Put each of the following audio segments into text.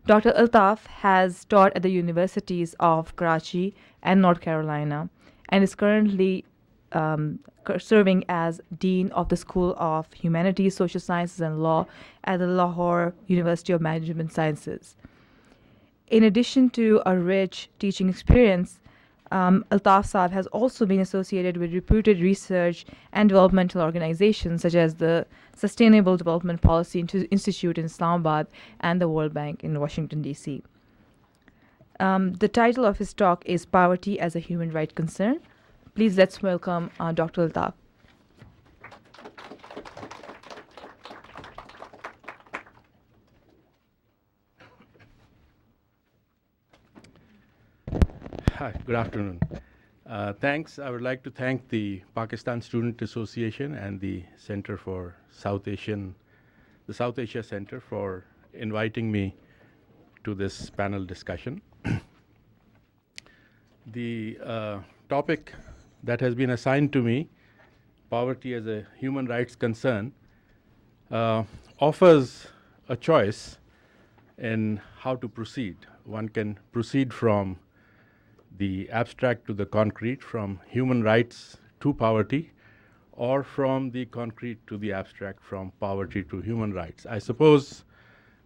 Dr. Altaf has taught at the universities of Karachi and North Carolina and is currently serving as Dean of the School of Humanities, Social Sciences, and Law at the Lahore University of Management Sciences. In addition to a rich teaching experience, Altaf Saab has also been associated with reputed research and developmental organizations such as the Sustainable Development Policy Institute in Islamabad and the World Bank in Washington, D.C. The title of his talk is Poverty as a Human Right Concern. Please let's welcome Dr. Altaf. Hi, good afternoon. Thanks. I would like to thank the Pakistan Student Association and the Center for the South Asia Center for inviting me to this panel discussion. The topic that has been assigned to me, poverty as a human rights concern, offers a choice in how to proceed. One can proceed from the abstract to the concrete, from human rights to poverty, or from the concrete to the abstract, from poverty to human rights. I suppose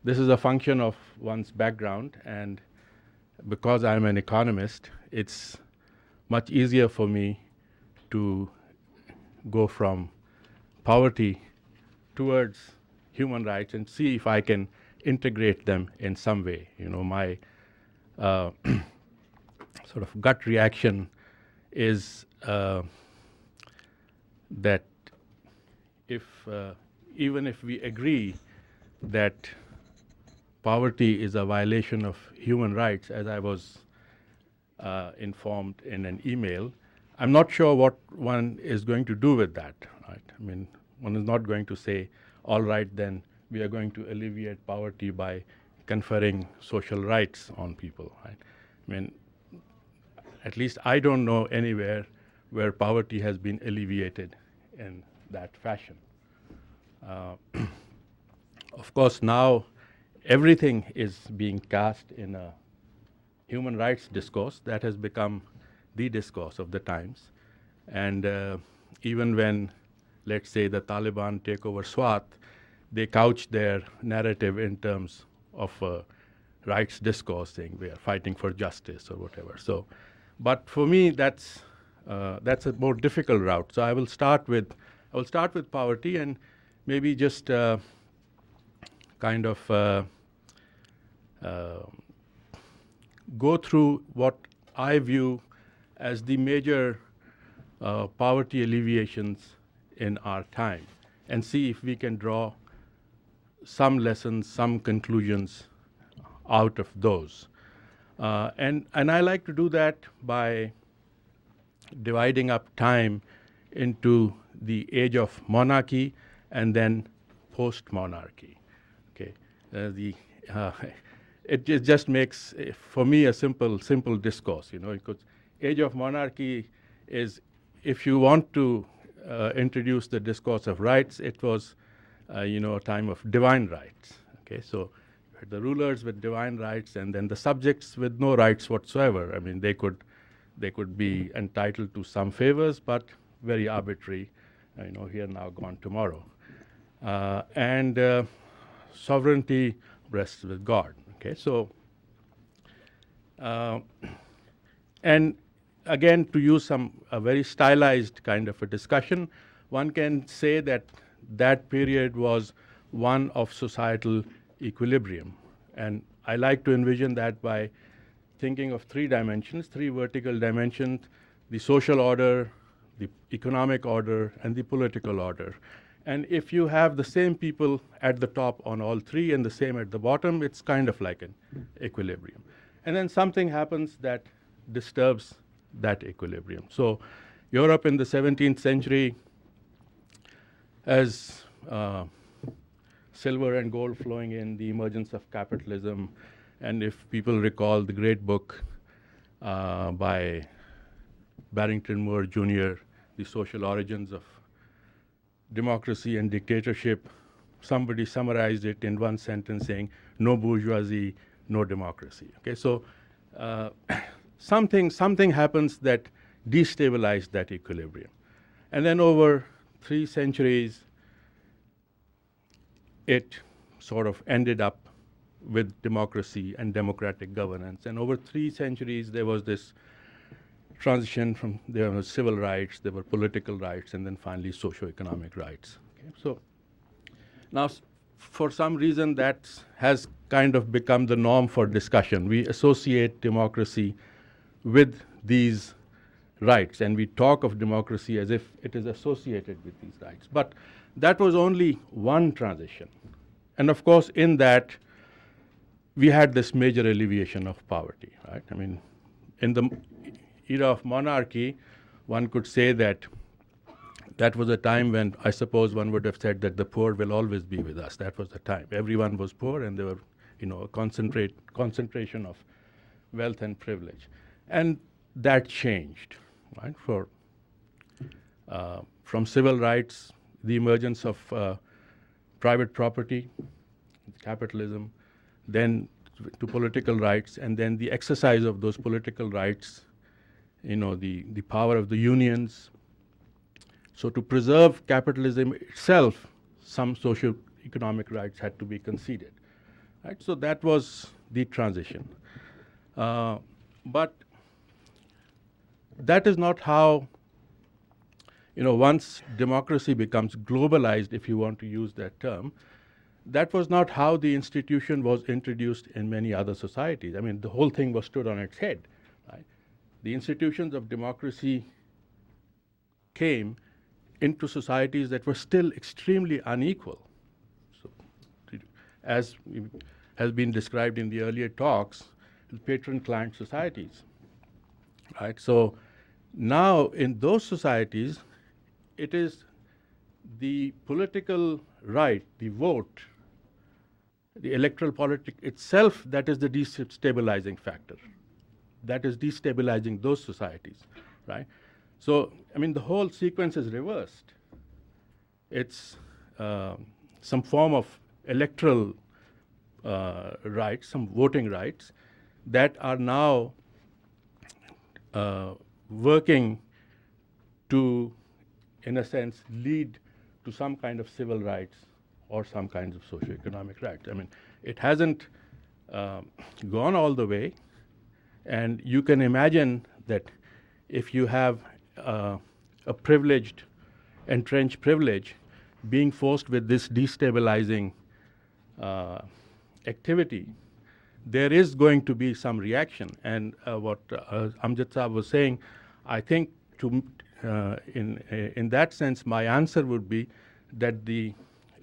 this is a function of one's background, and because I'm an economist, it's much easier for me to go from poverty towards human rights and see if I can integrate them in some way. You know, my sort of gut reaction is that even if we agree that poverty is a violation of human rights, as I was informed in an email, I'm not sure what one is going to do with that. Right? I mean, one is not going to say, all right, then we are going to alleviate poverty by conferring social rights on people. Right? I mean, at least I don't know anywhere where poverty has been alleviated in that fashion. Of course, now everything is being cast in a human rights discourse that has become the discourse of the times. And even when, let's say, the Taliban take over Swat, they couch their narrative in terms of rights discourse, saying we are fighting for justice or whatever. So, but for me, that's a more difficult route. So I will start with poverty and maybe just kind of go through what I view as the major poverty alleviations in our time and see if we can draw some lessons, some conclusions out of those. And I like to do that by dividing up time into the age of monarchy and then post-monarchy. Okay, it just makes for me a simple discourse. You know, because age of monarchy is, if you want to introduce the discourse of rights, it was a time of divine rights. Okay, so the rulers with divine rights, and then the subjects with no rights whatsoever. I mean, they could be entitled to some favors, but very arbitrary. Here now, gone tomorrow. And sovereignty rests with God. Okay, so and again, to use a very stylized kind of a discussion, one can say that that period was one of societal equilibrium. And I like to envision that by thinking of three dimensions, three vertical dimensions: the social order, the economic order, and the political order. And if you have the same people at the top on all three and the same at the bottom, it's kind of like an equilibrium. And then something happens that disturbs that equilibrium. So Europe in the 17th century, as silver and gold flowing in, the emergence of capitalism, and if people recall the great book by Barrington Moore Jr., The Social Origins of Democracy and Dictatorship, somebody summarized it in one sentence saying, no bourgeoisie, no democracy. Okay, so something happens that destabilized that equilibrium. And then over 3 centuries, it sort of ended up with democracy and democratic governance. And over 3 centuries, there was this transition from there were civil rights, there were political rights, and then finally socio-economic rights. Okay? So now, for some reason, that has kind of become the norm for discussion. We associate democracy with these rights, and we talk of democracy as if it is associated with these rights. But that was only one transition. And of course, in that, we had this major alleviation of poverty, right? I mean, in the era of monarchy, one could say that that was a time when I suppose one would have said that the poor will always be with us. That was the time. Everyone was poor, and there were, a concentration of wealth and privilege. And that changed, right? From civil rights, the emergence of private property, capitalism, then to political rights, and then the exercise of those political rights, the power of the unions. So to preserve capitalism itself, some socio-economic rights had to be conceded. Right? So that was the transition. But that is not how, once democracy becomes globalized, if you want to use that term, that was not how the institution was introduced in many other societies. I mean, the whole thing was stood on its head. Right? The institutions of democracy came into societies that were still extremely unequal. So, as has been described in the earlier talks, patron-client societies. Right? So now in those societies, it is the political right, the vote, the electoral politic itself that is the destabilizing factor. That is destabilizing those societies, right? So, I mean, the whole sequence is reversed. It's some form of electoral rights, some voting rights that are now working to, in a sense, lead to some kind of civil rights or some kinds of socioeconomic rights. I mean, it hasn't gone all the way, and you can imagine that if you have a privileged, entrenched privilege being forced with this destabilizing activity, there is going to be some reaction. And what Amjad Saab was saying, I think in that sense, my answer would be that the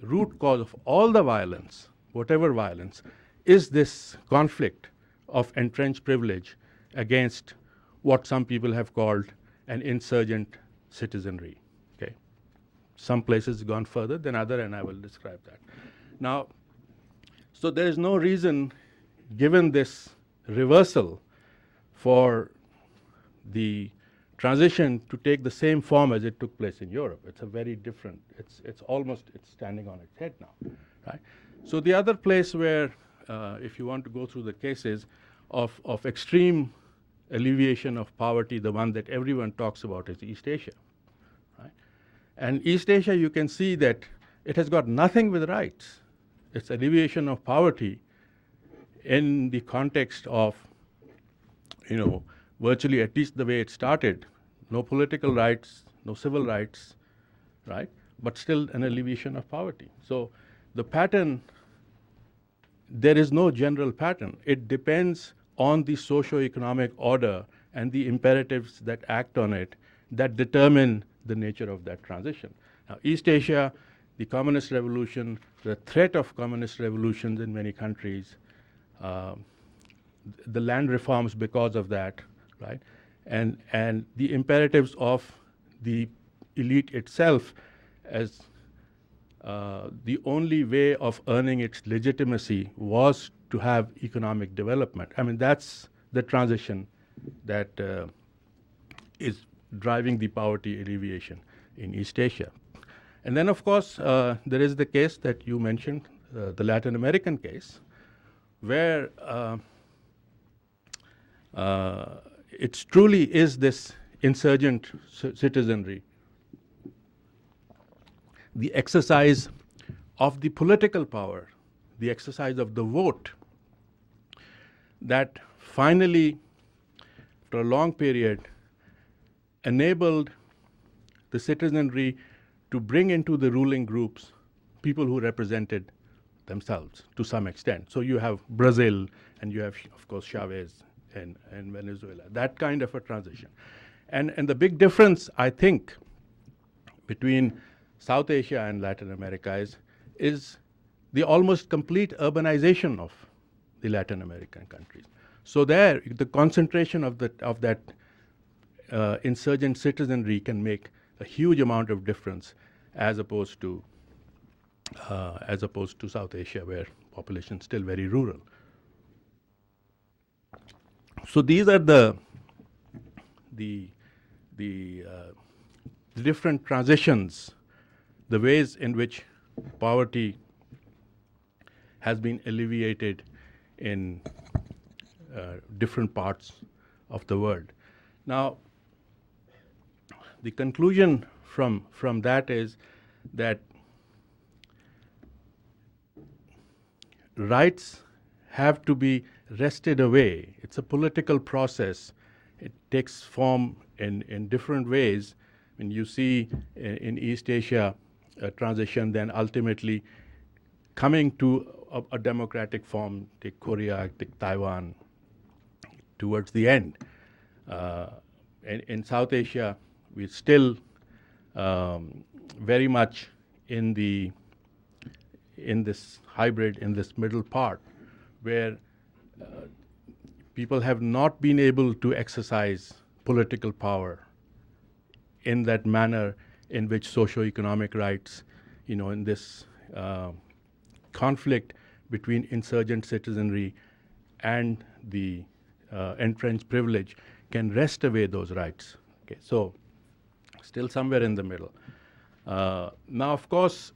root cause of all the violence, whatever violence, is this conflict of entrenched privilege against what some people have called an insurgent citizenry. Okay, some places gone further than other, and I will describe that. Now, so there is no reason, given this reversal, for the transition to take the same form as it took place in Europe. It's a very different, it's standing on its head now, right? So the other place where, if you want to go through the cases of extreme alleviation of poverty, the one that everyone talks about is East Asia, right? And East Asia, you can see that it has got nothing with rights. It's alleviation of poverty in the context of, virtually, at least the way it started, no political rights, no civil rights, right? But still an alleviation of poverty. So the pattern, there is no general pattern. It depends on the socio-economic order and the imperatives that act on it that determine the nature of that transition. Now, East Asia, the communist revolution, the threat of communist revolutions in many countries, the land reforms because of that, right? And the imperatives of the elite itself as the only way of earning its legitimacy was to have economic development. I mean, that's the transition that is driving the poverty alleviation in East Asia. And then, of course, there is the case that you mentioned, the Latin American case, where it truly is this insurgent citizenry, the exercise of the political power, the exercise of the vote, that finally, after a long period, enabled the citizenry to bring into the ruling groups people who represented themselves to some extent. So you have Brazil, and you have, of course, Chavez and Venezuela, that kind of a transition. And the big difference, I think, between South Asia and Latin America is the almost complete urbanization of the Latin American countries. So there, the concentration of that insurgent citizenry can make a huge amount of difference, as opposed to South Asia, where population is still very rural. So these are the different transitions, the ways in which poverty has been alleviated in different parts of the world. Now, the conclusion from that is that rights have to be wrested away. It's a political process. It takes form in different ways. When you see in East Asia a transition, then ultimately coming to a democratic form, take Korea, take Taiwan, towards the end. In South Asia, we're still very much in this hybrid, in this middle part, where people have not been able to exercise political power in that manner in which socio-economic rights, in this conflict between insurgent citizenry and the entrenched privilege, can wrest away those rights. Okay, so still somewhere in the middle. Now, of course,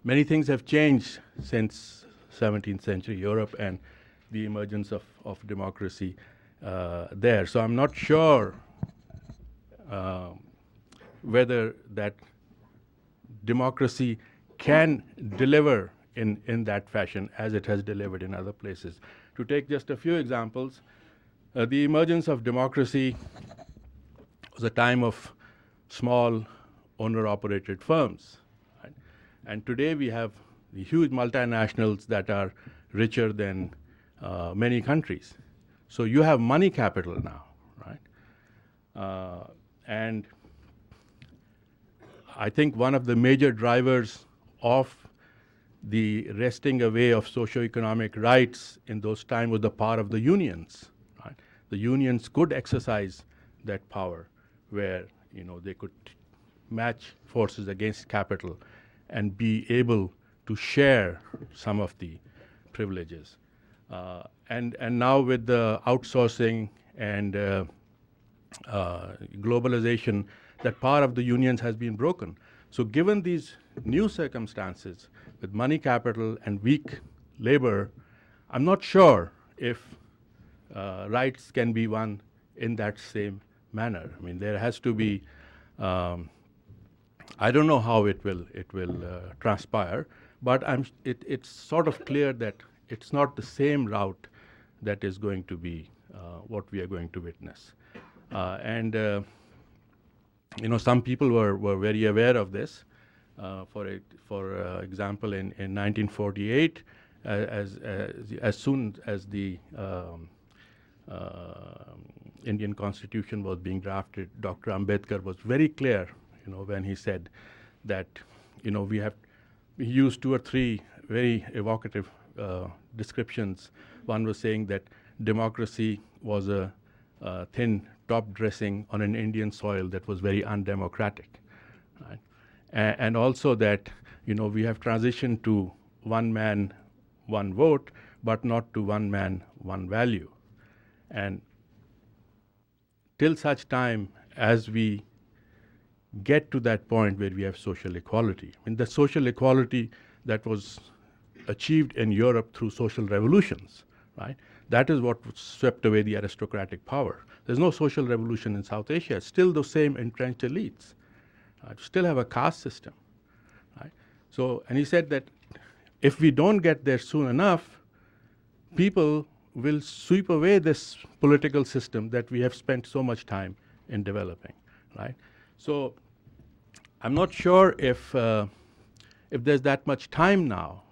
many things have changed since 17th century Europe and the emergence of democracy there. So I'm not sure whether that democracy can deliver in that fashion as it has delivered in other places. To take just a few examples, the emergence of democracy was a time of small owner-operated firms. Right? And today we have the huge multinationals that are richer than many countries. So you have money capital now, right? And I think one of the major drivers of the wresting away of socio-economic rights in those times was the power of the unions. Right? The unions could exercise that power, where they could match forces against capital and be able to share some of the privileges. And now with the outsourcing and globalization, that power of the unions has been broken. So given these new circumstances with money capital and weak labor, I'm not sure if rights can be won in that same manner. I mean, there has to be, I don't know how it will transpire, but it's sort of clear that it's not the same route that is going to be what we are going to witness. Some people were very aware of this. For example, in 1948, as soon as the Indian Constitution was being drafted, Dr. Ambedkar was very clear, when he said that, he used 2 or 3 very evocative descriptions. One was saying that democracy was a thin top dressing on an Indian soil that was very undemocratic, right? And also that, we have transitioned to one man, one vote, but not to one man, one value. And till such time as we get to that point where we have social equality, I mean, the social equality that was achieved in Europe through social revolutions, right? That is what swept away the aristocratic power. There's no social revolution in South Asia. It's still the same entrenched elites. Still have a caste system, right? So, and he said that if we don't get there soon enough, people will sweep away this political system that we have spent so much time in developing, right? So, I'm not sure if there's that much time now,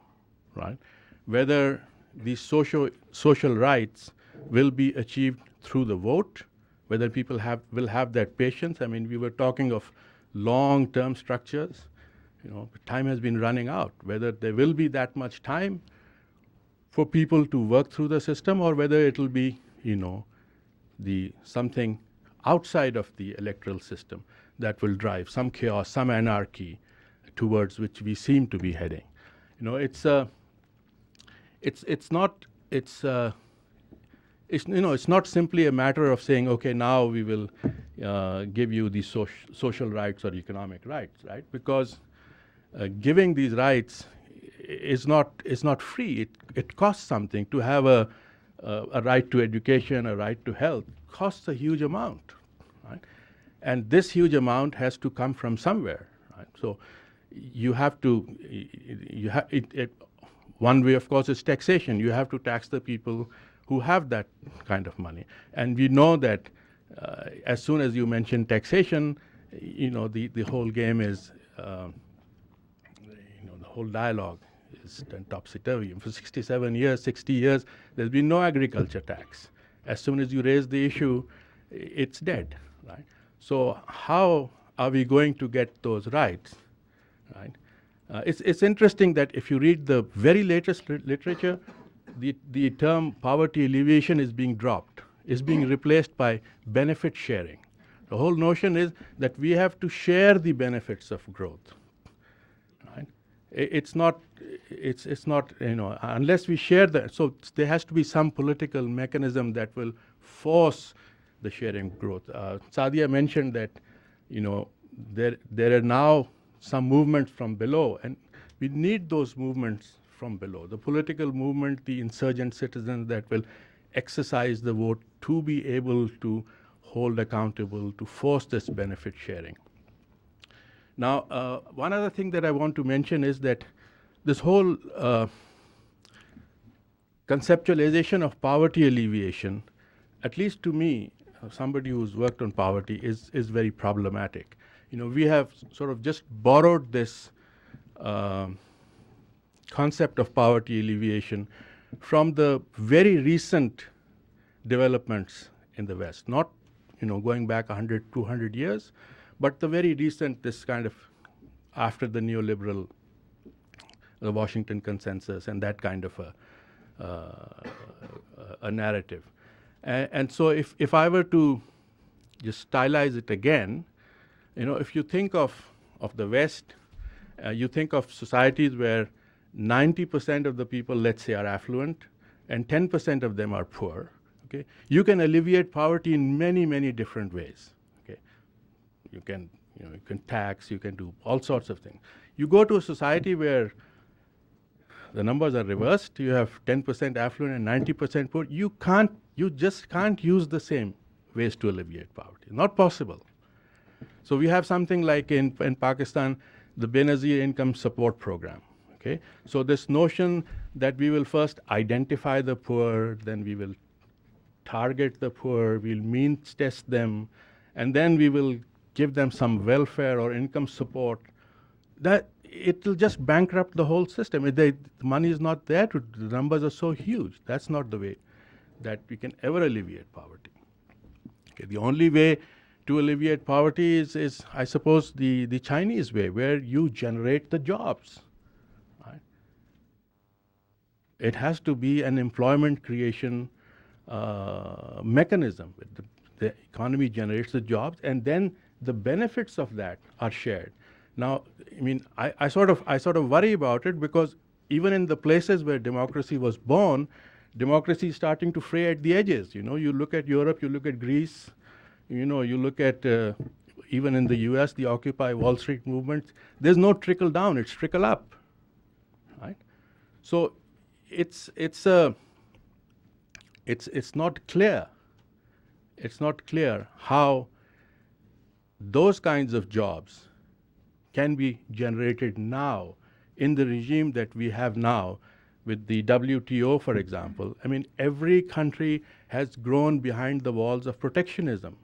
right? Whether these social rights will be achieved through the vote, whether people will have that patience. I mean, we were talking of long-term structures. You know, time has been running out. Whether there will be that much time for people to work through the system, or whether it will be, you know, something outside of the electoral system that will drive some chaos, some anarchy towards which we seem to be heading. You know, it's not simply a matter of saying, okay, now we will give you the social rights or economic rights, right? Because giving these rights is not free. It costs something. To have a right to education, a right to health, costs a huge amount, right? And this huge amount has to come from somewhere, right? So you have to, one way, of course, is taxation. You have to tax the people who have that kind of money. And we know that as soon as you mention taxation, you know, the whole game is, the whole dialogue is done topsy-turvy. For 67 years, 60 years, there's been no agriculture tax. As soon as you raise the issue, it's dead, right? So how are we going to get those rights, right? It's interesting that if you read the very latest literature, the term poverty alleviation is being dropped, is being replaced by benefit sharing. The whole notion is that we have to share the benefits of growth, right? It's not, you know, unless we share that. So there has to be some political mechanism that will force the sharing growth. Sadia mentioned that, you know, there are now some movements from below, and we need those movements from below. The political movement, the insurgent citizens that will exercise the vote to be able to hold accountable, to force this benefit sharing. Now, one other thing that I want to mention is that this whole conceptualization of poverty alleviation, at least to me, somebody who's worked on poverty, is very problematic. You know, we have sort of just borrowed this concept of poverty alleviation from the very recent developments in the West, not, you know, going back 100, 200 years, but the very recent, this kind of after the neoliberal, the Washington Consensus, and that kind of a narrative. And so if I were to just stylize it again, you know, if you think of the West, you think of societies where 90% of the people, let's say, are affluent, and 10% of them are poor. Okay, you can alleviate poverty in many, many different ways. Okay, you can tax, you can do all sorts of things. You go to a society where the numbers are reversed. You have 10% affluent and 90% poor. You just can't use the same ways to alleviate poverty. Not possible. So we have something like in Pakistan, the Benazir Income Support Program. Okay, so this notion that we will first identify the poor, then we will target the poor, we'll means test them, and then we will give them some welfare or income support, that it will just bankrupt the whole system. The money is not there, the numbers are so huge. That's not the way that we can ever alleviate poverty. Okay, the only way to alleviate poverty is I suppose, the Chinese way, where you generate the jobs. Right? It has to be an employment creation mechanism. The economy generates the jobs, and then the benefits of that are shared. Now, I mean, I sort of worry about it, because even in the places where democracy was born, democracy is starting to fray at the edges. You know, you look at Europe, you look at Greece, you know, you look at even in the US, the Occupy Wall Street movement. There's no trickle down; it's trickle up, right? So it's not clear. It's not clear how those kinds of jobs can be generated now in the regime that we have now with the WTO, for example. I mean, every country has grown behind the walls of protectionism,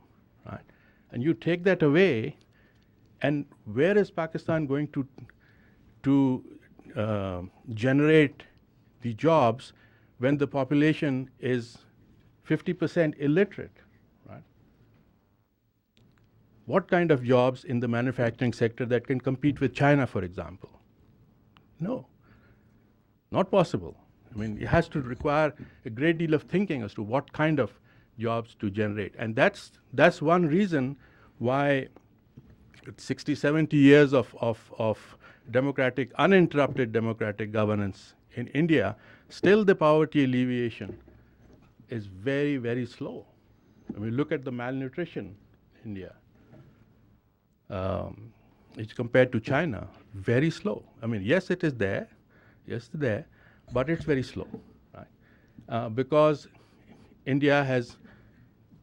right? And you take that away, and where is Pakistan going to generate the jobs when the population is 50% illiterate, right? What kind of jobs in the manufacturing sector that can compete with China, for example? No, not possible. I mean, it has to require a great deal of thinking as to what kind of jobs to generate. And that's one reason why 60, 70 years of democratic, uninterrupted democratic governance in India, still the poverty alleviation is very, very slow. I mean, look at the malnutrition in India. It's compared to China, very slow. I mean, yes, it is there, but it's very slow, right? Because India has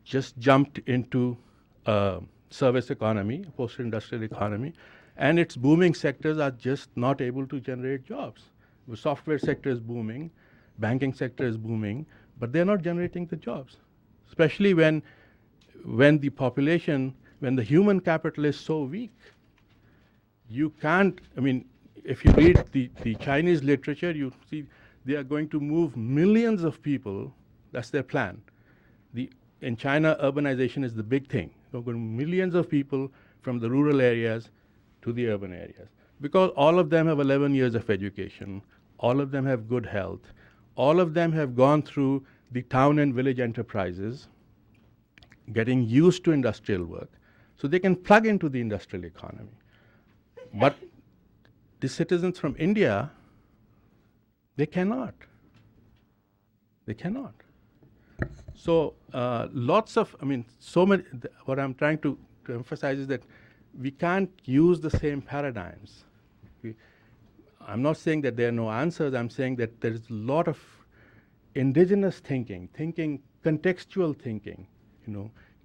just jumped into a service economy, post-industrial economy, and its booming sectors are just not able to generate jobs. The software sector is booming, banking sector is booming, but they're not generating the jobs, especially when the population, when the human capital is so weak. You can't, I mean, if you read the Chinese literature, you see they are going to move millions of people. That's their plan. In China, urbanization is the big thing. They're going to move millions of people from the rural areas to the urban areas, because all of them have 11 years of education, all of them have good health, all of them have gone through the town and village enterprises, getting used to industrial work, so they can plug into the industrial economy. But the citizens from India, they cannot. They cannot. So lots of, I mean, so many, what I'm trying to emphasize is that we can't use the same paradigms. I'm not saying that there are no answers. I'm saying that there's a lot of indigenous thinking, contextual thinking,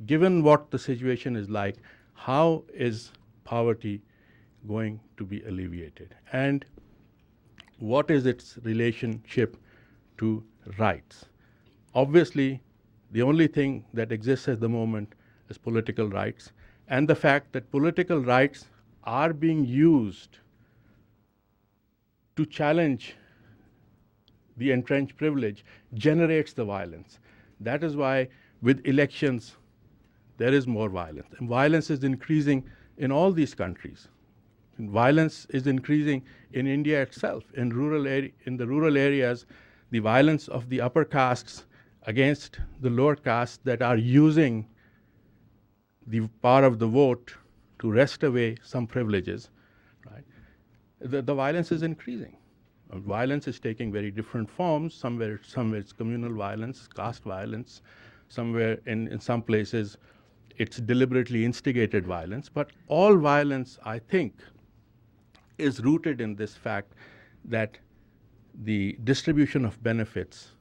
given what the situation is like, how is poverty going to be alleviated? And what is its relationship to rights? Obviously, the only thing that exists at the moment is political rights, and the fact that political rights are being used to challenge the entrenched privilege generates the violence. That is why with elections, there is more violence. And violence is increasing in all these countries. And violence is increasing in India itself. In the rural areas, the violence of the upper castes against the lower castes that are using the power of the vote to wrest away some privileges, right? The violence is increasing. Violence is taking very different forms. Somewhere it's communal violence, caste violence. Somewhere in some places, it's deliberately instigated violence. But all violence, I think, is rooted in this fact that the distribution of benefits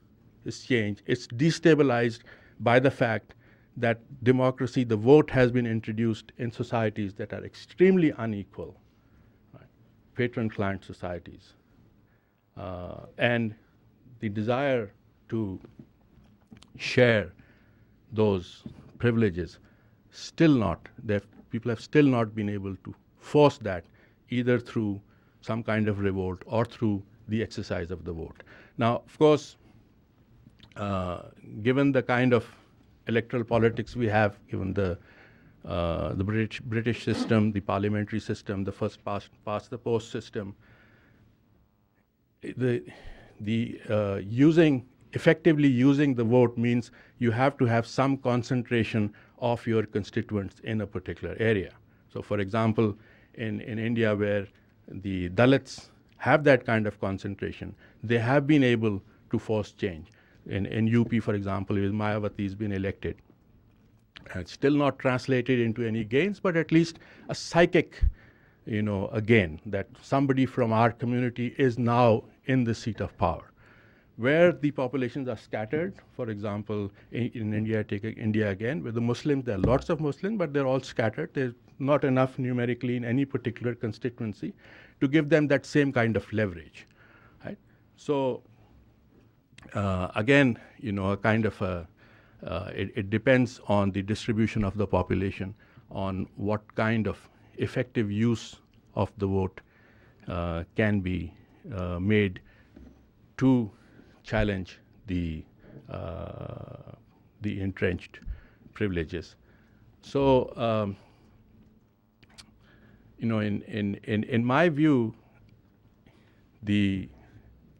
is changed. It's destabilized by the fact that democracy, the vote, has been introduced in societies that are extremely unequal, right? Patron-client societies. And the desire to share those privileges, people have still not been able to force that, either through some kind of revolt or through the exercise of the vote. Now, of course, given the kind of electoral politics we have, given the British system, the parliamentary system, the first past the post system, effectively using the vote means you have to have some concentration of your constituents in a particular area. So, for example, in India, where the Dalits have that kind of concentration, they have been able to force change. In UP, for example, with Mayawati has been elected. It's still not translated into any gains, but at least a psychic, a gain, that somebody from our community is now in the seat of power. Where the populations are scattered, for example, in India, take India again, where the Muslims, there are lots of Muslims, but they're all scattered. There's not enough numerically in any particular constituency to give them that same kind of leverage, right? So again, a kind of it depends on the distribution of the population, on what kind of effective use of the vote can be made to challenge the entrenched privileges. So, in my view, the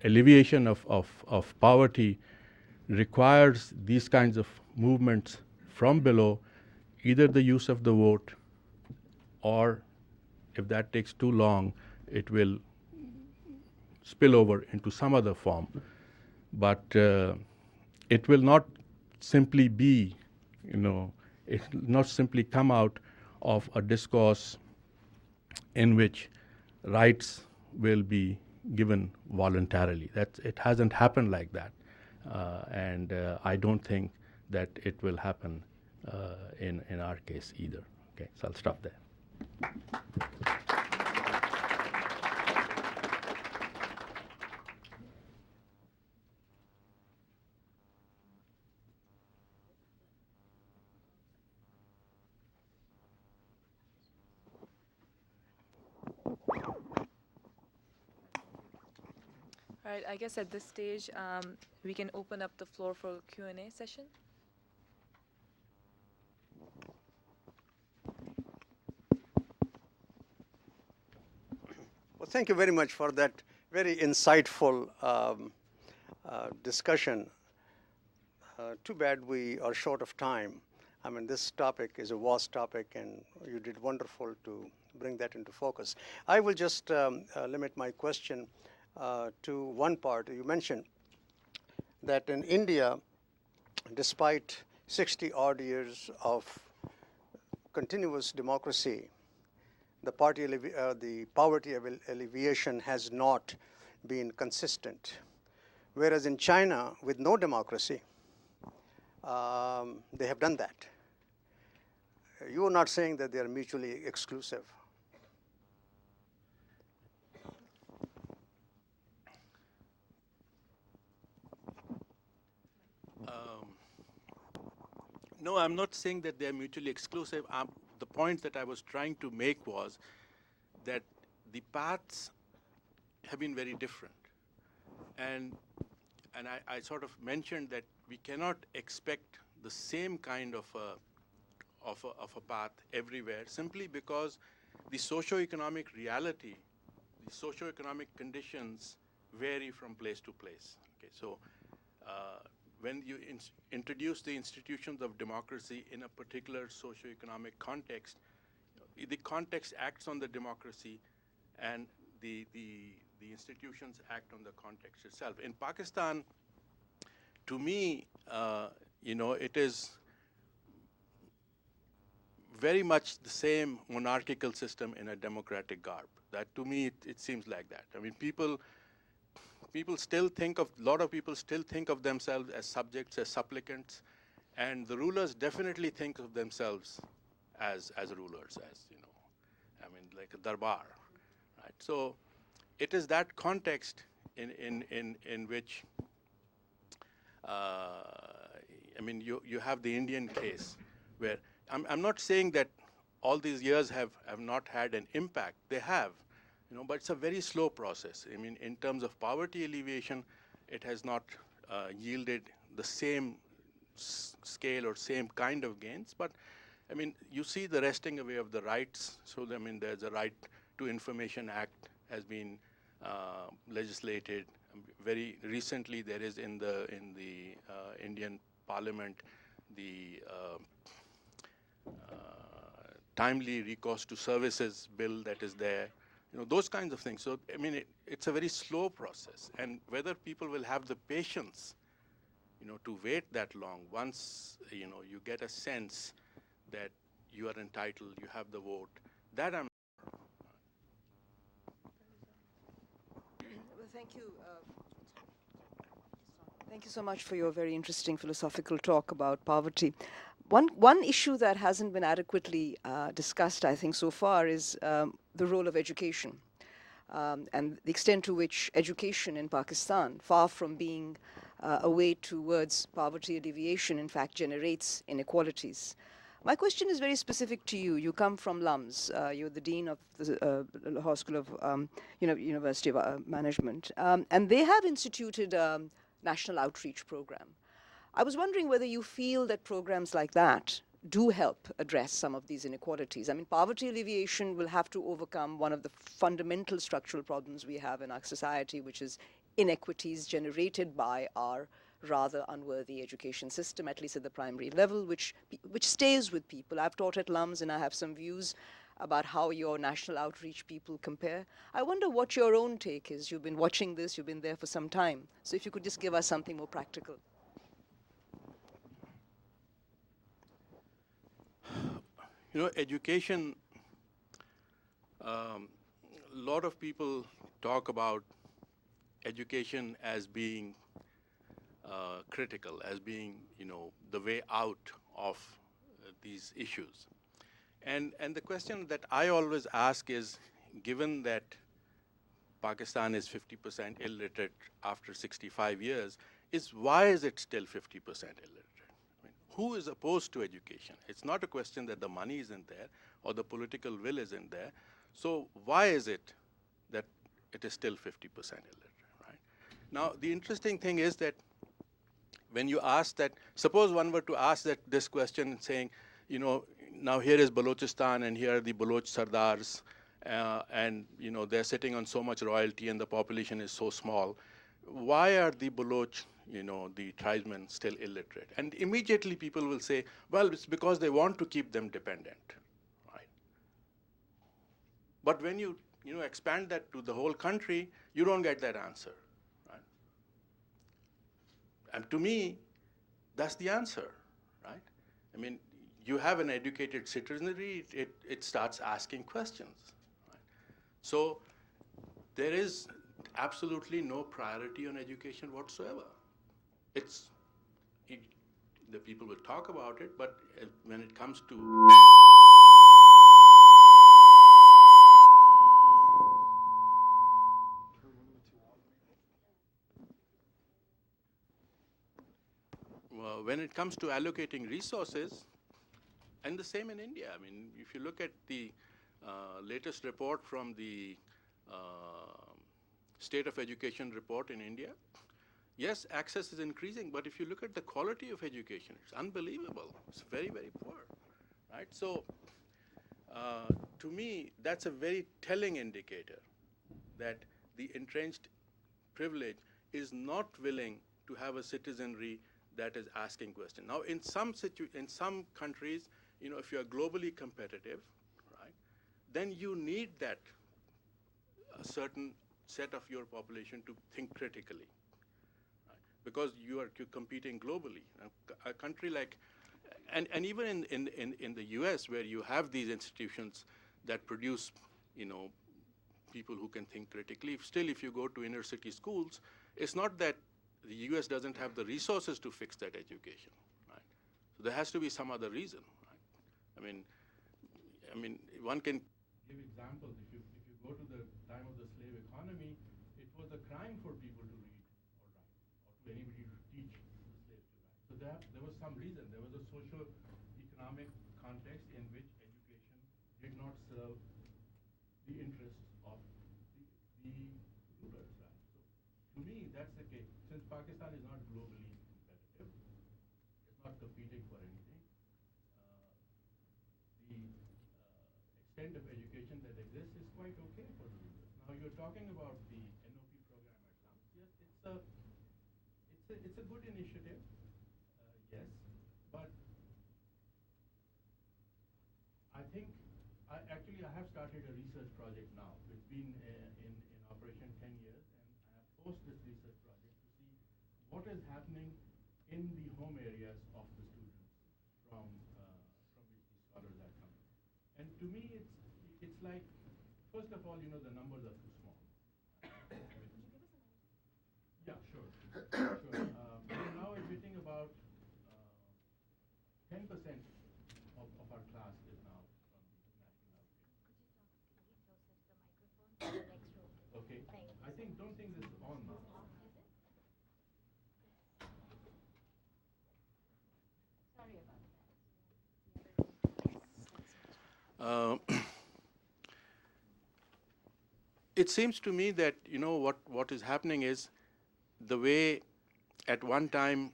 alleviation of poverty requires these kinds of movements from below, either the use of the vote, or if that takes too long, it will spill over into some other form. But it will not simply be, it will not simply come out of a discourse in which rights will be given voluntarily. It hasn't happened like that. And I don't think that it will happen in our case either. Okay, so I'll stop there. All right, I guess at this stage, we can open up the floor for Q&A session. Well, thank you very much for that very insightful discussion. Too bad we are short of time. I mean, this topic is a vast topic, and you did wonderful to bring that into focus. I will just limit my question to one part. You mentioned that in India, despite 60 odd years of continuous democracy, the poverty alleviation has not been consistent. Whereas in China, with no democracy, they have done that. You are not saying that they are mutually exclusive. No, I'm not saying that they're mutually exclusive. The point that I was trying to make was that the paths have been very different. And I sort of mentioned that we cannot expect the same kind of a path everywhere, simply because the socio-economic reality, the socio-economic conditions vary from place to place. Okay, so when you introduce the institutions of democracy in a particular socio-economic context, the context acts on the democracy, and the institutions act on the context itself. In Pakistan, to me, it is very much the same monarchical system in a democratic garb. That, to me, it seems like that. I mean, a lot of people still think of themselves as subjects, as supplicants, and the rulers definitely think of themselves as rulers, like a darbar, right? So it is that context in which, you have the Indian case, where I'm not saying that all these years have not had an impact. They have. But it's a very slow process. I mean, in terms of poverty alleviation, it has not yielded the same scale or same kind of gains. But, you see the wresting away of the rights. So, there's a Right to Information Act has been legislated. Very recently, there is in the Indian Parliament the timely recourse to services bill that is there. Those kinds of things. So, it's a very slow process. And whether people will have the patience, to wait that long, once, you get a sense that you are entitled, you have the vote, that I'm Thank you. Thank you so much for your very interesting philosophical talk about poverty. One issue that hasn't been adequately discussed, I think, so far is the role of education and the extent to which education in Pakistan, far from being a way towards poverty alleviation, in fact generates inequalities. My question is very specific to you. You come from LUMS. You're the dean of the Lahore School of University of Management. And they have instituted a national outreach program. I was wondering whether you feel that programs like that do help address some of these inequalities. I mean, poverty alleviation will have to overcome one of the fundamental structural problems we have in our society, which is inequities generated by our rather unworthy education system, at least at the primary level, which stays with people. I've taught at LUMS and I have some views about how your national outreach people compare. I wonder what your own take is. You've been watching this, you've been there for some time. So if you could just give us something more practical. You know, education, a lot of people talk about education as being critical, as being, you know, the way out of these issues. And the question that I always ask is, given that Pakistan is 50% illiterate after 65 years, is why is it still 50% illiterate? Who is opposed to education? It's not a question that the money isn't there or the political will isn't there. So why is it that it is still 50% illiterate, right? Now, the interesting thing is that when you ask that, suppose one were to ask that this question saying, you know, now here is Balochistan and here are the Baloch Sardars, and you know, they're sitting on so much royalty and the population is so small. Why are the Baloch, you know, the tribesmen still illiterate? And immediately people will say, well, it's because they want to keep them dependent, right? But when you know, expand that to the whole country, you don't get that answer, right? And to me, that's the answer, right? I mean, you have an educated citizenry, it starts asking questions, right? So there is absolutely no priority on education whatsoever. The people will talk about it, but when it comes to when it comes to allocating resources, and the same in India. I mean, if you look at the latest report from the State of Education report in India, yes, access is increasing, but if you look at the quality of education, it's unbelievable. It's very, very poor, right? So to me, that's a very telling indicator that the entrenched privilege is not willing to have a citizenry that is asking questions. Now, in some countries, you know, if you are globally competitive, right, then you need that a certain set of your population to think critically, right? Because you're competing globally. A country like, and even in the US, where you have these institutions that produce, you know, people who can think critically, still if you go to inner city schools, it's not that the US doesn't have the resources to fix that education, right? So there has to be some other reason, right? I mean, one can give examples. If you go to the time of the slave economy, it was a crime for people to read or write, or to anybody to teach the slaves to write. So there was some reason. There was a socio-economic context in which education did not serve the interests of the rulers, right? So to me, that's the case. Since Pakistan is not globally competitive, it's not competing for anything, the extent of education that exists is quite okay for the rulers. Now you're talking about the NOP program at LUMS. Yes, it's a good initiative, yes, but I think I have started a research project now. It's been in operation 10 years, and I have posed this research project to see what is happening in the home areas of the students from which the scholars are coming. And to me, it's like, first of all, you know, the numbers are too small. Sure. We're now admitting about 10% of our class is now from the national outfit. Okay. I don't think this is on now. It seems to me that what is happening is the way at one time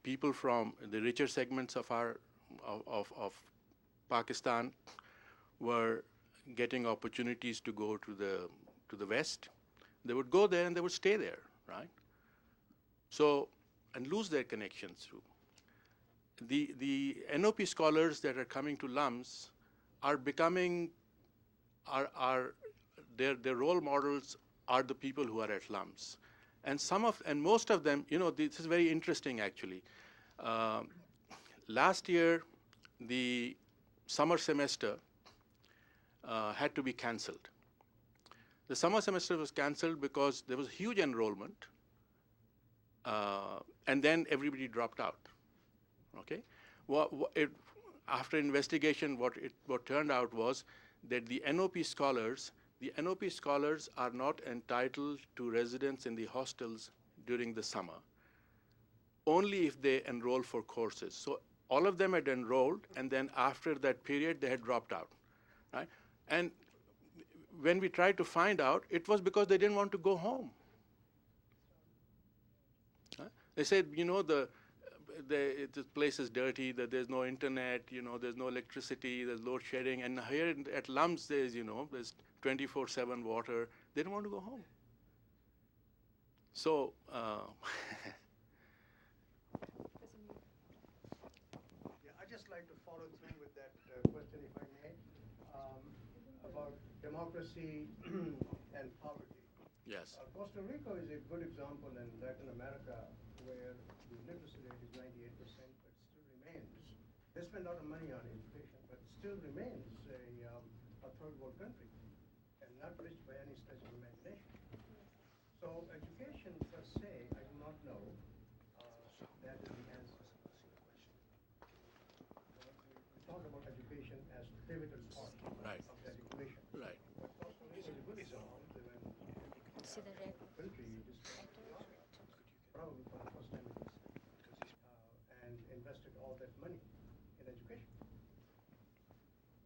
people from the richer segments of our of Pakistan were getting opportunities to go to the West. They would go there and they would stay there, right? So and lose their connections through. The NOP scholars that are coming to LUMS are becoming their role models are the people who are at LUMS. And most of them, this is very interesting actually. Last year, the summer semester had to be cancelled. The summer semester was cancelled because there was huge enrollment, and then everybody dropped out. Okay, after investigation, what turned out was that the NOP scholars are not entitled to residence in the hostels during the summer, only if they enroll for courses. So all of them had enrolled, and then after that period, they had dropped out, right? And when we tried to find out, it was because they didn't want to go home. They said, this place is dirty, that there's no internet, there's no electricity, there's load shedding, and here at LUMS there's 24/7 water. They don't want to go home. So, I'd just like to follow through with that question, if I may, about democracy and poverty. yes. Costa Rica is a good example in Latin America where the literacy rate is 98%, but still remains. They spend a lot of money on education, but still remains a third world country and not rich by any stretch of imagination. So education per se, I do not know that is the answer. We talk about education as pivotal part Right. of that equation. Right. But Costa Rica is a good example when country just probably for the first time and invested all that money in education.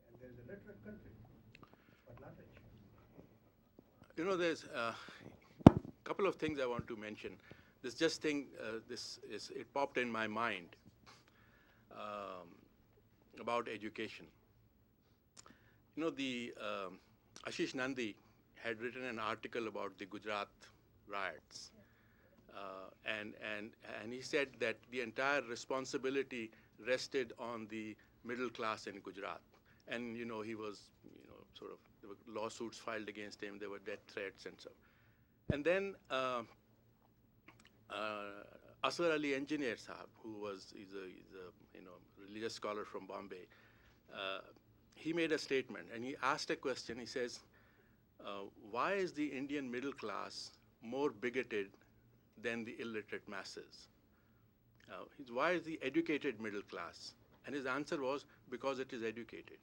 And there's a literate country, but not rich. There's a couple of things I want to mention. It popped in my mind about education. Ashish Nandi had written an article about the Gujarat riots. And he said that the entire responsibility rested on the middle class in Gujarat. And, he was, there were lawsuits filed against him, there were death threats and so. And then Asghar Ali Engineer Sahab, he's a religious scholar from Bombay, he made a statement and he asked a question. He says, why is the Indian middle class more bigoted than the illiterate masses? Why is the educated middle class? And his answer was, because it is educated.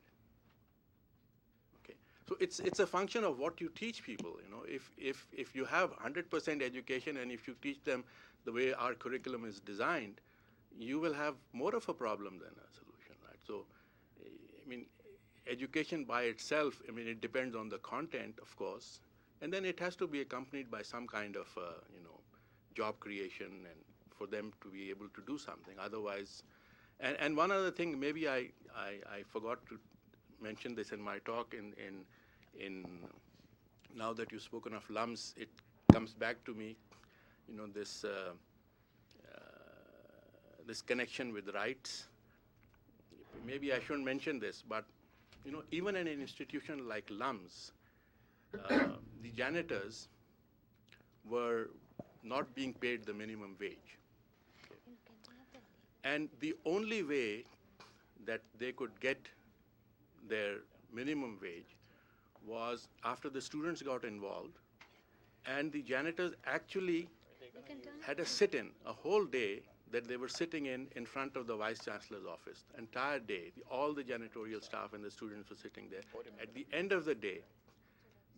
Okay, so it's a function of what you teach people. If you have 100% education and if you teach them the way our curriculum is designed, you will have more of a problem than a solution, right? So, education by itself, it depends on the content, of course, and then it has to be accompanied by some kind of, job creation and for them to be able to do something. Otherwise, and one other thing, maybe I forgot to mention this in my talk. In now that you've spoken of LUMS, it comes back to me, this connection with rights. Maybe I shouldn't mention this, but even in an institution like LUMS, the janitors were not being paid the minimum wage. Okay. And the only way that they could get their minimum wage was after the students got involved, and the janitors actually had a sit-in, a whole day that they were sitting in front of the vice chancellor's office, entire day. All the janitorial staff and the students were sitting there. At the end of the day,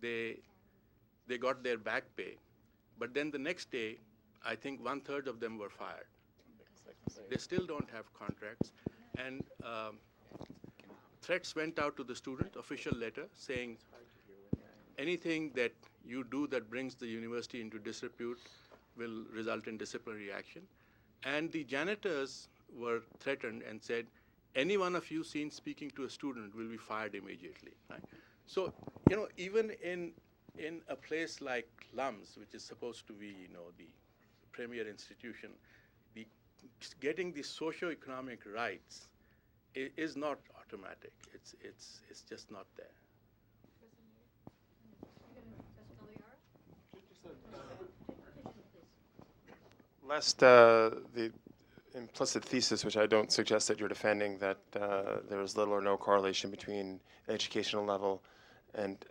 they got their back pay, but then the next day, I think 1/3 of them were fired. They still don't have contracts, and threats went out to the student, official letter saying anything that you do that brings the university into disrepute will result in disciplinary action. And the janitors were threatened and said, any one of you seen speaking to a student will be fired immediately. Right? So, even in a place like LUMS, which is supposed to be, the premier institution, getting the socio-economic rights is not automatic. It's just not there. Lest the implicit thesis, which I don't suggest that you're defending, that there is little or no correlation between educational level and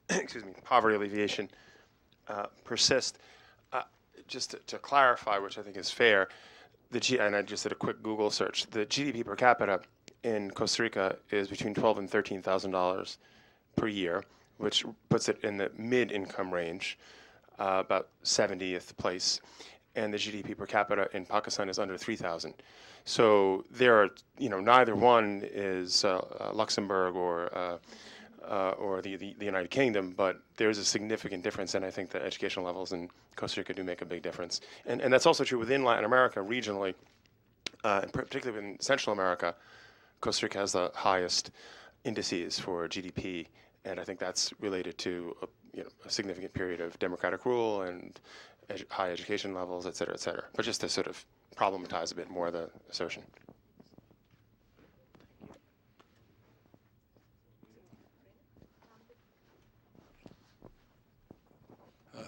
excuse me, poverty alleviation persist. Just to clarify, which I think is fair, and I just did a quick Google search. The GDP per capita in Costa Rica is between $12,000 and $13,000 per year, which puts it in the mid-income range, about 70th place. And the GDP per capita in Pakistan is under 3,000. So there are, neither one is Luxembourg or the United Kingdom, but there's a significant difference, and I think that educational levels in Costa Rica do make a big difference. And that's also true within Latin America regionally, and particularly in Central America. Costa Rica has the highest indices for GDP, and I think that's related to a significant period of democratic rule and high education levels, et cetera, et cetera. But just to sort of problematize a bit more the assertion.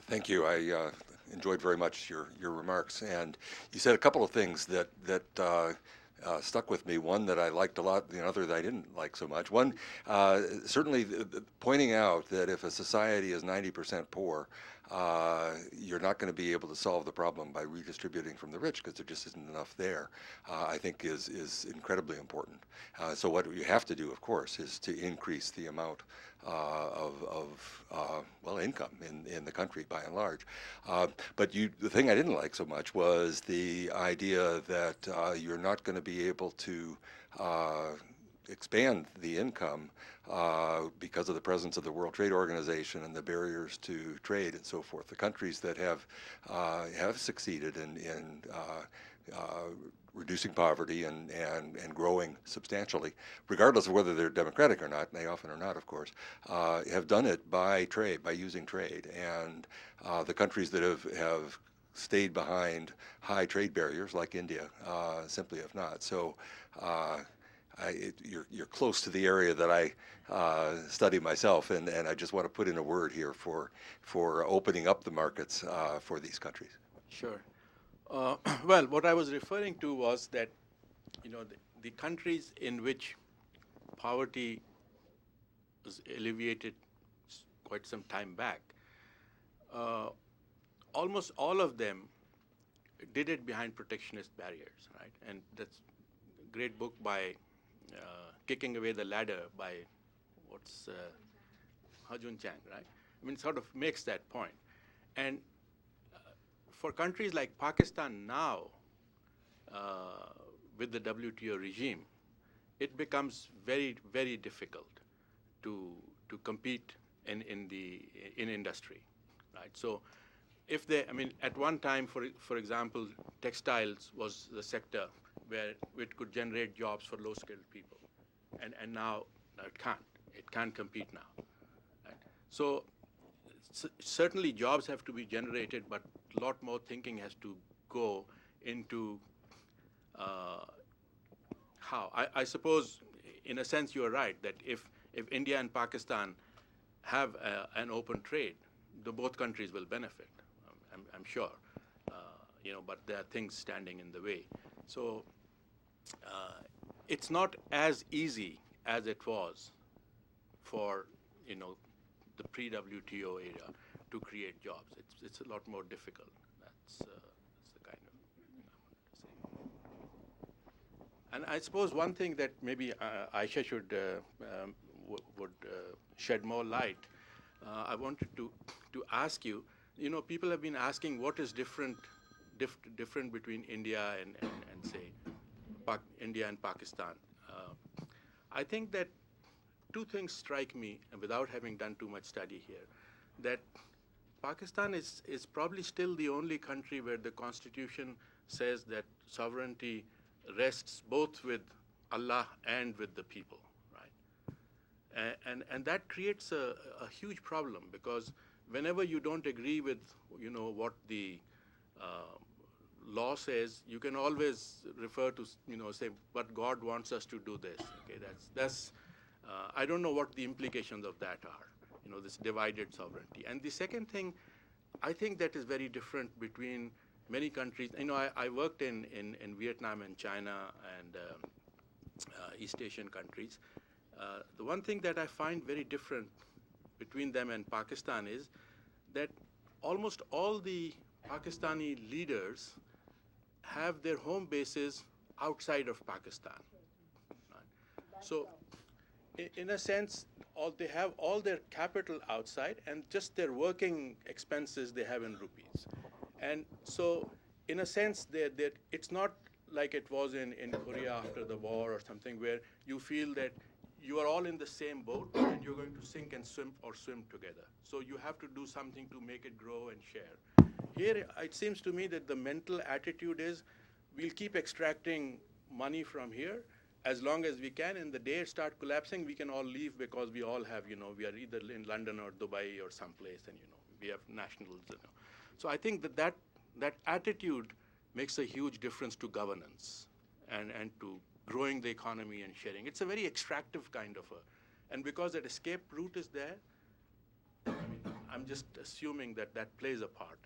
Thank you. I enjoyed very much your remarks, and you said a couple of things that stuck with me. One that I liked a lot, the other that I didn't like so much. One, certainly pointing out that if a society is 90% poor, you're not going to be able to solve the problem by redistributing from the rich because there just isn't enough there, I think is incredibly important. So what you have to do, of course, is to increase the amount of income in the country by and large. But the thing I didn't like so much was the idea that you're not going to be able to expand the income because of the presence of the World Trade Organization and the barriers to trade and so forth. The countries that have succeeded in reducing poverty and growing substantially, regardless of whether they're democratic or not, and they often are not, of course, have done it by trade, by using trade. And the countries that have stayed behind high trade barriers, like India, simply have not. So you're close to the area that I study myself, and I just want to put in a word here for opening up the markets for these countries. Sure. Well, what I was referring to was that, the countries in which poverty was alleviated quite some time back, almost all of them did it behind protectionist barriers, right? And that's a great book by Kicking Away the Ladder by Anjum, right? I mean, sort of makes that point. And for countries like Pakistan now, with the WTO regime, it becomes very, very difficult to compete in industry, right? So, at one time, for example, textiles was the sector where it could generate jobs for low-skilled people, and now it can't. It can't compete now. Right? So certainly jobs have to be generated, but a lot more thinking has to go into how. I suppose, in a sense, you are right that if India and Pakistan have an open trade, both countries will benefit. I'm sure, but there are things standing in the way. So it's not as easy as it was for the pre-WTO era to create jobs. It's a lot more difficult. That's the kind of thing I wanted to say. And I suppose one thing that maybe Aisha should would shed more light. I wanted to ask you. You know, people have been asking what is different between India and say India and Pakistan. I think that two things strike me, and without having done too much study here, that Pakistan is probably still the only country where the constitution says that sovereignty rests both with Allah and with the people, right? And that creates a huge problem, because whenever you don't agree with, you know, what the law says, you can always refer to, you know, say, but God wants us to do this. Okay, that's I don't know what the implications of that are, you know, this divided sovereignty. And the second thing, I think that is very different between many countries. You know, I worked in Vietnam and China and East Asian countries. The one thing that I find very different between them and Pakistan is that almost all the Pakistani leaders have their home bases outside of Pakistan. Right? So, in a sense, they have all their capital outside, and just their working expenses they have in rupees. And so, in a sense, it's not like it was in Korea after the war or something, where you feel that you are all in the same boat and you're going to sink and swim together. So you have to do something to make it grow and share. Here, it seems to me that the mental attitude is, we'll keep extracting money from here as long as we can, and the day it starts collapsing, we can all leave, because we all have, you know, we are either in London or Dubai or someplace, and, you know, we have nationals, you know. So I think that attitude makes a huge difference to governance and to growing the economy and sharing. It's a very extractive kind of and because that escape route is there, I mean, I'm just assuming that plays a part.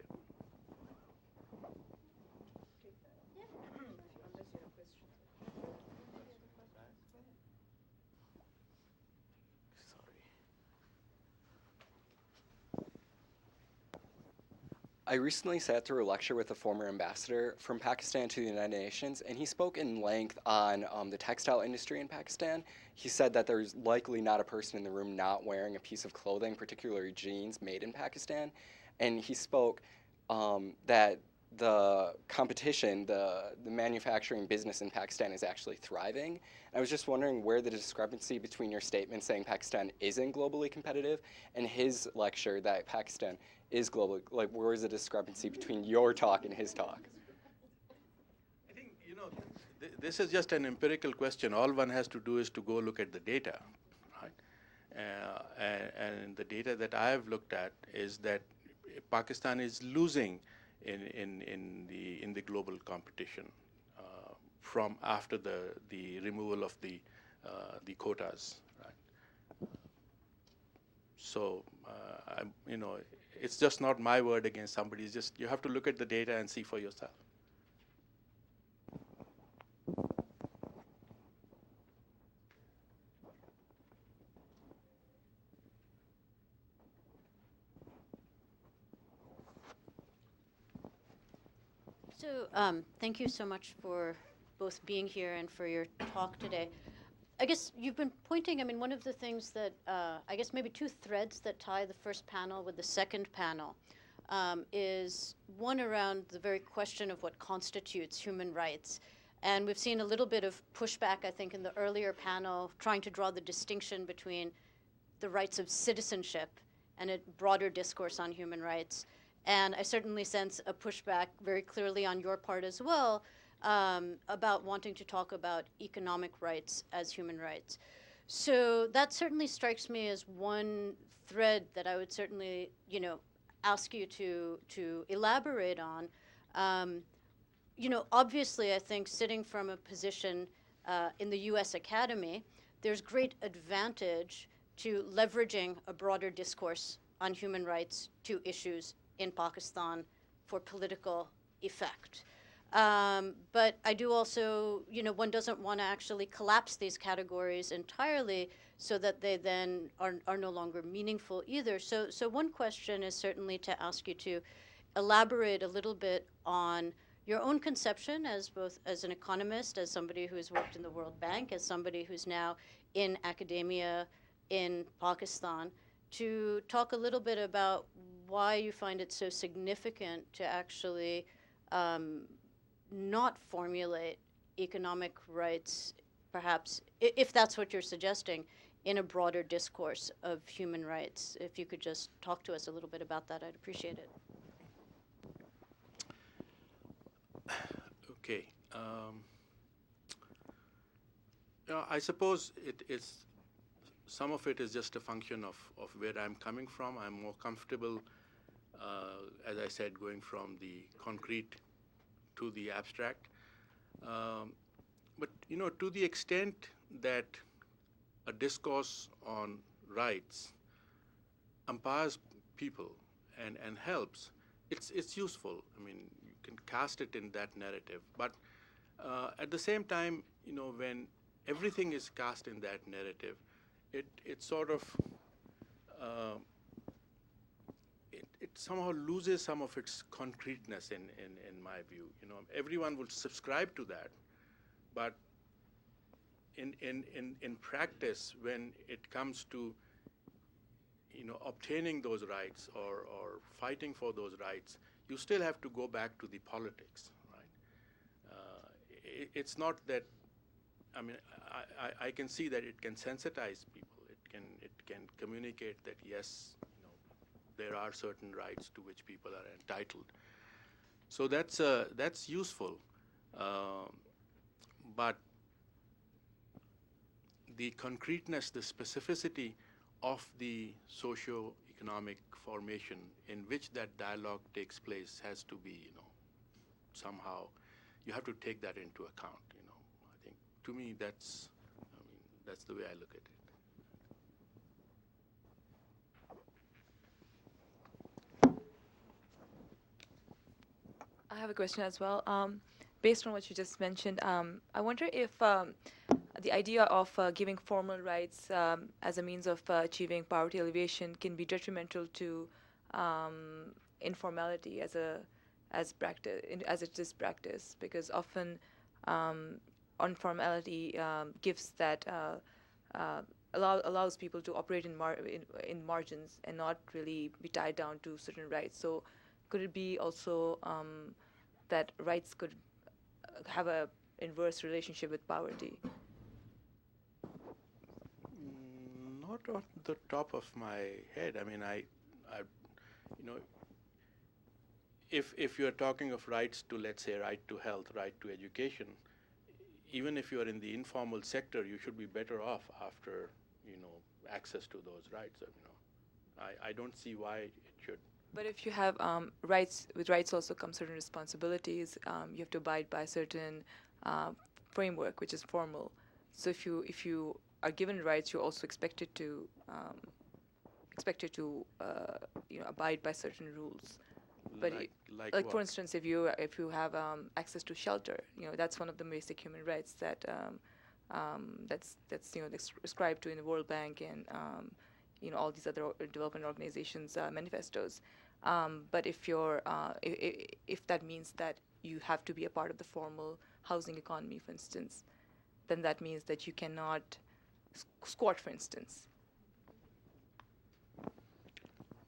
I recently sat through a lecture with a former ambassador from Pakistan to the United Nations, and he spoke in length on the textile industry in Pakistan. He said that there's likely not a person in the room not wearing a piece of clothing, particularly jeans, made in Pakistan. And he spoke that the competition, the manufacturing business in Pakistan is actually thriving. I was just wondering where the discrepancy between your statement saying Pakistan isn't globally competitive and his lecture that Pakistan is globally, like, where is the discrepancy between your talk and his talk? I think, you know, this is just an empirical question. All one has to do is to go look at the data, right? And the data that I have looked at is that Pakistan is losing in the global competition from after the removal of the quotas, right? So you know, it's just not my word against somebody. It's just you have to look at the data and see for yourself. So thank you so much for both being here and for your talk today. I guess you've been pointing, I mean, one of the things that, I guess maybe two threads that tie the first panel with the second panel is one around the very question of what constitutes human rights. And we've seen a little bit of pushback, I think, in the earlier panel, trying to draw the distinction between the rights of citizenship and a broader discourse on human rights. And I certainly sense a pushback very clearly on your part as well about wanting to talk about economic rights as human rights. So that certainly strikes me as one thread that I would certainly, you know, ask you to elaborate on. You know, obviously, I think sitting from a position in the U.S. Academy, there's great advantage to leveraging a broader discourse on human rights to issues in Pakistan for political effect. But I do also, you know, one doesn't want to actually collapse these categories entirely so that they then are no longer meaningful either. So one question is certainly to ask you to elaborate a little bit on your own conception as both as an economist, as somebody who's worked in the World Bank, as somebody who's now in academia in Pakistan, to talk a little bit about why you find it so significant to actually not formulate economic rights, perhaps, if that's what you're suggesting, in a broader discourse of human rights. If you could just talk to us a little bit about that, I'd appreciate it. Okay. I suppose it is, some of it is just a function of where I'm coming from. I'm more comfortable, as I said, going from the concrete to the abstract. But, to the extent that a discourse on rights empowers people and helps, it's useful. I mean, you can cast it in that narrative. But at the same time, when everything is cast in that narrative, it sort of, it somehow loses some of its concreteness in my view. Everyone would subscribe to that, but in practice, when it comes to obtaining those rights or fighting for those rights, you still have to go back to the politics, right? It's not that, I mean, I can see that it can sensitize people. It can communicate that yes, there are certain rights to which people are entitled. So that's useful, but the concreteness, the specificity of the socio-economic formation in which that dialogue takes place has to be, somehow, you have to take that into account. I think to me that's the way I look at it. I have a question as well. Based on what you just mentioned, I wonder if the idea of giving formal rights as a means of achieving poverty alleviation can be detrimental to informality as it is practice, because often informality gives that allows people to operate in margins and not really be tied down to certain rights. So could it be also that rights could have a inverse relationship with poverty? Not on the top of my head. I mean, if you're talking of rights to, let's say, right to health, right to education, even if you're in the informal sector, you should be better off after, access to those rights. I don't see why it should. But if you have rights, with rights also come certain responsibilities. You have to abide by certain framework, which is formal. So if you are given rights, you're also expected to abide by certain rules. But like for instance, if you have access to shelter, that's one of the basic human rights that's described to in the World Bank and all these other development organizations' manifestos. But if that means that you have to be a part of the formal housing economy, for instance, then that means that you cannot squat, for instance.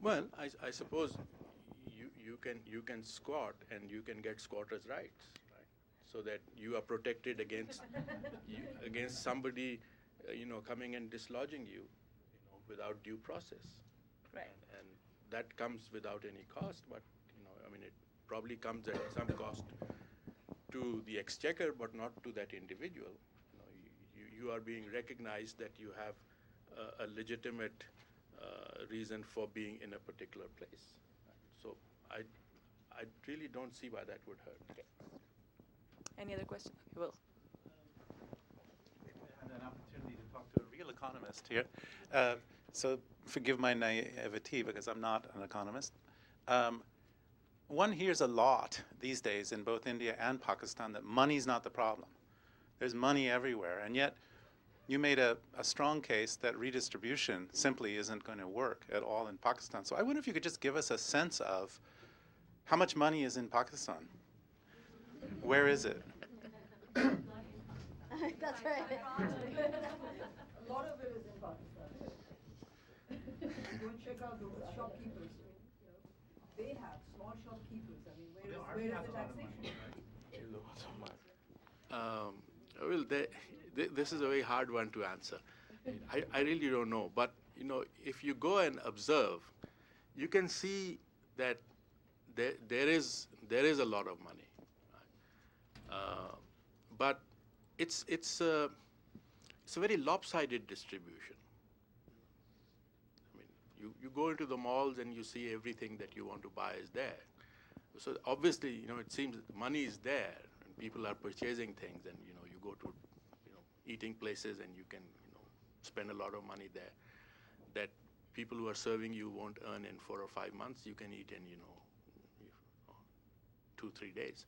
Well, I suppose you can squat and you can get squatters' rights, right? So that you are protected against somebody, coming and dislodging you, without due process. Right. And that comes without any cost, but it probably comes at some cost to the exchequer, but not to that individual. You are being recognized that you have a legitimate reason for being in a particular place. So I really don't see why that would hurt. Okay. Any other questions? Will. I had an opportunity to talk to a real economist here. So forgive my naivety because I'm not an economist. One hears a lot these days in both India and Pakistan that money's not the problem. There's money everywhere, and yet you made a strong case that redistribution simply isn't going to work at all in Pakistan. So I wonder if you could just give us a sense of How much money is in Pakistan? Where is it? That's right. A lot of it is in Pakistan. Go and check out the shopkeepers. They have small shopkeepers. I mean, where is the taxation? Well, this is a very hard one to answer. I really don't know. But, you know, if you go and observe, you can see that there is a lot of money. But it's a very lopsided distribution. I mean, you go into the malls and you see everything that you want to buy is there. So obviously, you know, it seems that the money is there and people are purchasing things, and, you know, you go to, you know, eating places and you can, you know, spend a lot of money there that people who are serving you won't earn in 4 or 5 months. You can eat in, you know, 2-3 days.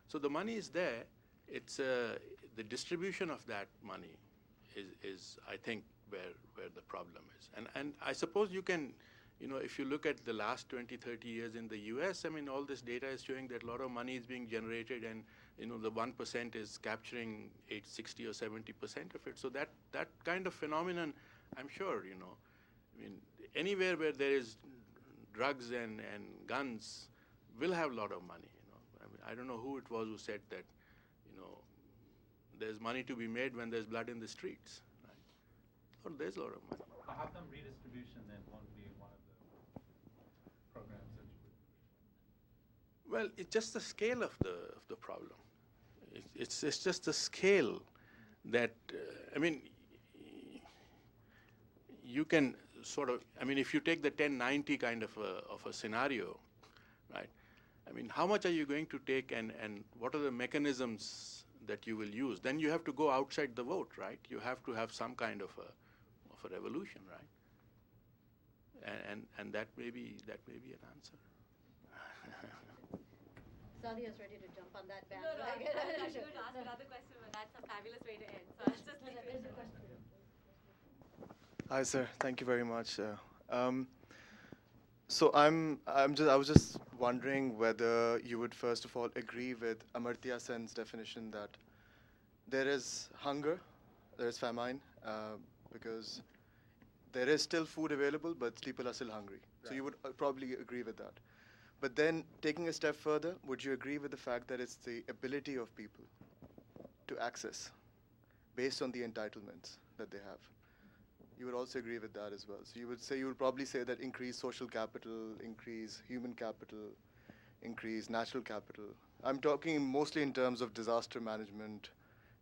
So the money is there. It's the distribution of that money is I think where the problem is. And I suppose you can, you know, if you look at the last 20-30 years in the US, I mean, all this data is showing that a lot of money is being generated, and, you know, the 1% is capturing 60 or 70% of it. So that kind of phenomenon, I'm sure, you know, I mean, anywhere where there is drugs and guns will have a lot of money, you know. I mean, I don't know who it was who said that, you know, there's money to be made when there's blood in the streets, right? Or there's a lot of money. How come redistribution then won't be one of the programs that you would? Well, it's just the scale of the problem. It's just the scale that I mean, you can sort of, I mean, if you take the 1090 kind of a scenario, right? I mean, how much are you going to take, and what are the mechanisms that you will use? Then you have to go outside the vote, right? You have to have some kind of a revolution, right? And that may be an answer. Sadia is ready to jump on that No, bandwagon. I was going to ask another question, but that's a fabulous way to end. So I'll just leave it. There's a question. Hi, sir. Thank you very much. So I was just wondering whether you would first of all agree with Amartya Sen's definition that there is hunger, there is famine, because there is still food available, but people are still hungry. So you would probably agree with that. But then, taking a step further, would you agree with the fact that it's the ability of people to access based on the entitlements that they have? You would also agree with that as well. So you would probably say that increase social capital, increase human capital, increase natural capital. I'm talking mostly in terms of disaster management,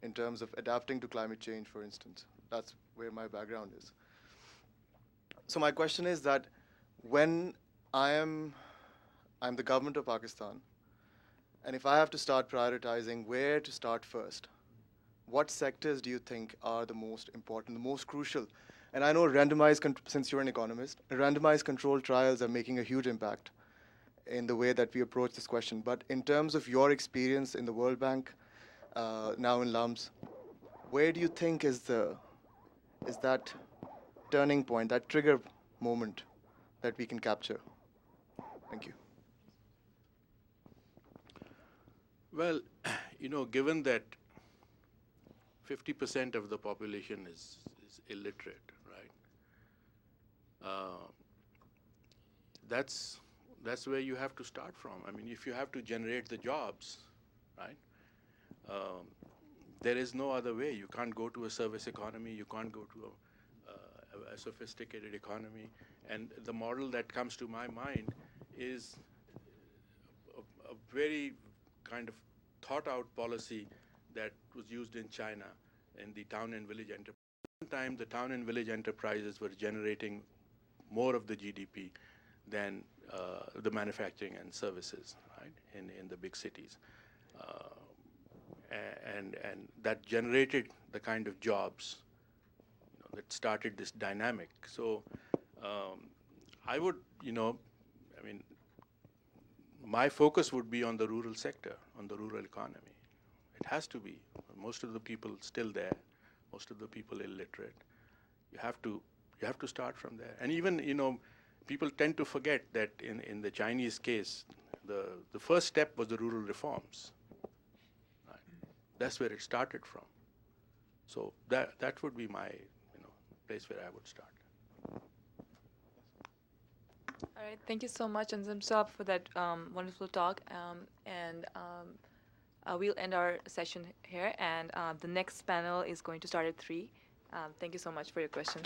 in terms of adapting to climate change, for instance. That's where my background is. So my question is that when I'm the government of Pakistan, and if I have to start prioritizing where to start first, what sectors do you think are the most important, the most crucial? And I know since you're an economist, randomized controlled trials are making a huge impact in the way that we approach this question. But in terms of your experience in the World Bank, now in LUMS, where do you think is that turning point, that trigger moment that we can capture? Thank you. Well, you know, given that 50% of the population is illiterate, right? That's where you have to start from. I mean, if you have to generate the jobs, right? There is no other way. You can't go to a service economy. You can't go to a sophisticated economy. And the model that comes to my mind is a very kind of thought-out policy that was used in China in the town and village enterprise. At one time, the town and village enterprises were generating more of the GDP than the manufacturing and services, right, in the big cities. And that generated the kind of jobs, you know, that started this dynamic. So I would, you know, I mean, my focus would be on the rural sector, on the rural economy. It has to be. Most of the people still there, most of the people illiterate. You have to start from there. And even, you know, people tend to forget that in the Chinese case, the first step was the rural reforms. Right? That's where it started from. So that would be my place where I would start. All right, thank you so much, Anjum Saab, for that wonderful talk. We'll end our session here, and the next panel is going to start at 3. Thank you so much for your questions.